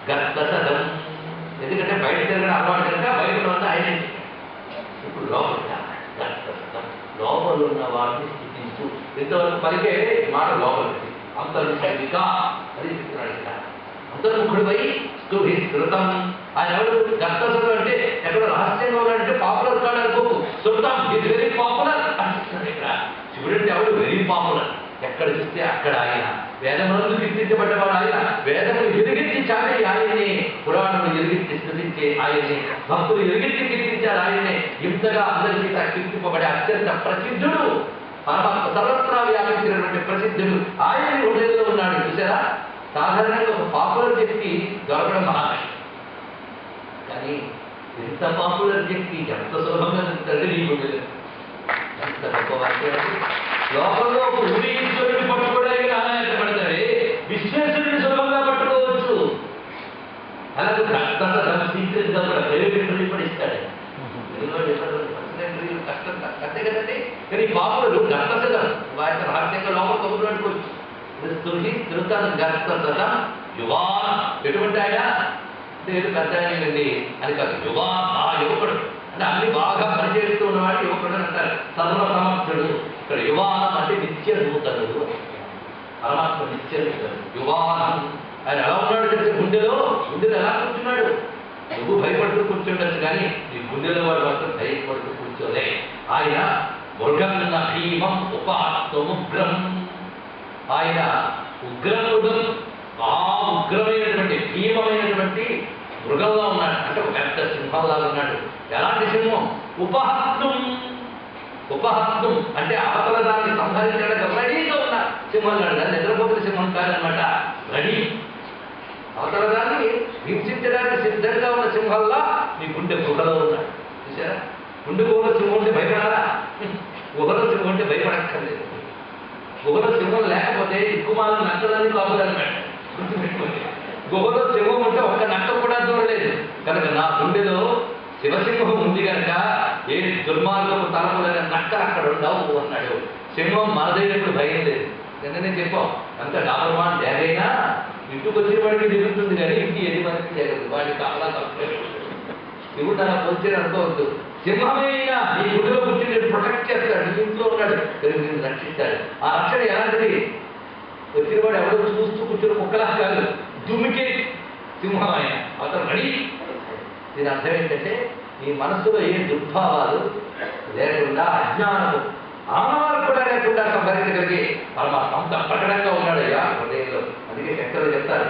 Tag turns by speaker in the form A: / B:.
A: గర్భసదం. ఎందుకంటే బయట తిరగడం అలవాటు కనుక బయట ఉన్న ఆయన ఇప్పుడు లోపల గర్భసదం, లోపల ఉన్న వారిని స్థితించు. ఇంతవరకు పలికే మాట లోపలికి అంతర్ముఖిగా అది చెప్తున్నాడు ఇక్కడ. అంతర్ముఖుడిపై స్తుహి శృతం. ఆయన ఎవరు? గర్భసదం అంటే ఎక్కడ రహస్యంగా ఉన్నాడంటే పాపులర్ కాడు అనుకోకు. శృతం ఈజ్ వెరీ పాపులర్ అంటున్నాడు ఇక్కడ. శివుడు అంటే ఎవరు? Very popular. ఎక్కడ చూస్తే అక్కడ ఆయన. వేదములందు కీర్తించబడ్డవాడు ఆయన. వేదములు ఎరిగించి చాలే ఆయనే, పురాణములు ఎరిగించి స్థుతించే ఆయనే, భక్తులు ఎరిగించి కీర్తించారు ఆయనే. ఇంతగా అందరికీ కీర్తింపబడే అత్యంత ప్రసిద్ధుడు, పరమాత్మ సర్వత్రా వ్యాపించినటువంటి ప్రసిద్ధుడు ఆయన హృదయంలో ఉన్నాడు. చూసారా, సాధారణంగా ఒక పాపులర్ వ్యక్తి దొరకడం మహాకష్టం. కానీ ఎంత పాపులర్ వ్యక్తి ఎంత సులభంగా తండ్రి నీకు ఎంత గొప్ప వాక్యం. లోకంలో ఒక ఉదయించుడిని పట్టుకోవడానికి ఆనందపడతాడే, విశ్వేశ్వరుడిని సులభంగా పట్టుకోవచ్చు. అలాగే సీక్రెట్ గా కూడా ప్రైవేట్ కూడా ఇస్తాడు. కష్టం అంతే కదండి. కానీ పాపులు గర్భసదం వాటి రహస్యంగా లోపల కబుర్లు పట్టుకోవచ్చు. గర్భసదం యువా. ఎటువంటి ఆయన అంటే పెద్ద ఆయనండి అని కాదు, యువా ఆ యువకుడు అంటే అన్ని బాగా పనిచేస్తూ ఉన్నవాడు యువకుడు అంటారు. సర్వసమర్థుడు. ఇక్కడ యువానం అంటే నిత్య నూతనుడు. పరమాత్మ నిత్య నూతనుడు యువానం. ఆయన ఎలా ఉన్నాడు తెలిసి గుండెలో ఎలా కూర్చున్నాడు. నువ్వు భయపడుతూ కూర్చుండొచ్చు కానీ ఈ గుండెలో వాడు మాత్రం భయపడుతూ కూర్చోలే. ఆయన మృగన్న భీమం ఉపహాత్వముగ్రం. ఆయన ఉగ్రముడు, ఆ ఉగ్రమైనటువంటి భీమమైనటువంటి మృగంలో ఉన్నాడు. అంటే ఒక పెద్ద సింహంలాగా ఉన్నాడు. ఎలాంటి సింహం? ఉపహత్వం. ఉపహత్వం అంటే అవతల దాన్ని సంహరించడానికి రెడీగా ఉన్న సింహం కాదు. దాన్ని నిద్రపోతున్న సింహం కాదనమాట. రెడీ, అవతల దాన్ని హింసించడానికి సిద్ధంగా ఉన్న సింహంలా నీ గుండె గుహలో ఉన్నాడు. చూసారా, గుండె గుహలో సింహం ఉంటే భయపడాలా? గుహలో సింహం ఉంటే భయపడక్కర్లేదు. గుహలో సింహం లేకపోతే ఎక్కుమాల నక్కలని కాపుదన్నమాట. గుర్తుపెట్టుకోండి, గుహలో సింహం ఉంటే ఒక్క నక్క కూడా దూరలేదు కనుక నా గుండెలో శివసింహం ఉంది కనుక ఏ దుర్మార్గపు తలములైన నక్కలు అక్కడ ఉండవు అన్నాడు. సింహం మనదైనప్పుడు భయం లేదు. నిన్ననే చెప్పాం, అంత డాబర్మాన్ డ్యాగైనా ఇంటికి వచ్చిన వాడికి దిగుతుంది కానీ ఇంటి యజమానికి జరగదు. వాడికి కావాలా తప్పలేదు. శివుడు అలా పోల్చేది అనుకోవద్దు. సింహమైనా నీ గుడిలో కూర్చుని ప్రొటెక్ట్ చేస్తాడు. నీ ఇంట్లో ఉన్నాడు, నేను రక్షిస్తాడు. ఆ రక్షణ ఎలాంటిది? వచ్చిన వాడు ఎవరో చూస్తూ కూర్చుని కుక్కలా కాదు, దుమికే సింహం ఆయన. అతను రెడీ. దీని అర్థం ఏంటంటే నీ మనస్సులో ఏ దుర్భావాలు లేకుండా, అజ్ఞానము ఆనవాలు కూడా లేకుండా సంహరించగలిగే పరమాత్మ అంత ప్రకటనగా ఉన్నాడయ్యా హృదయంలో. అందుకే శంకరులు చెప్తారు,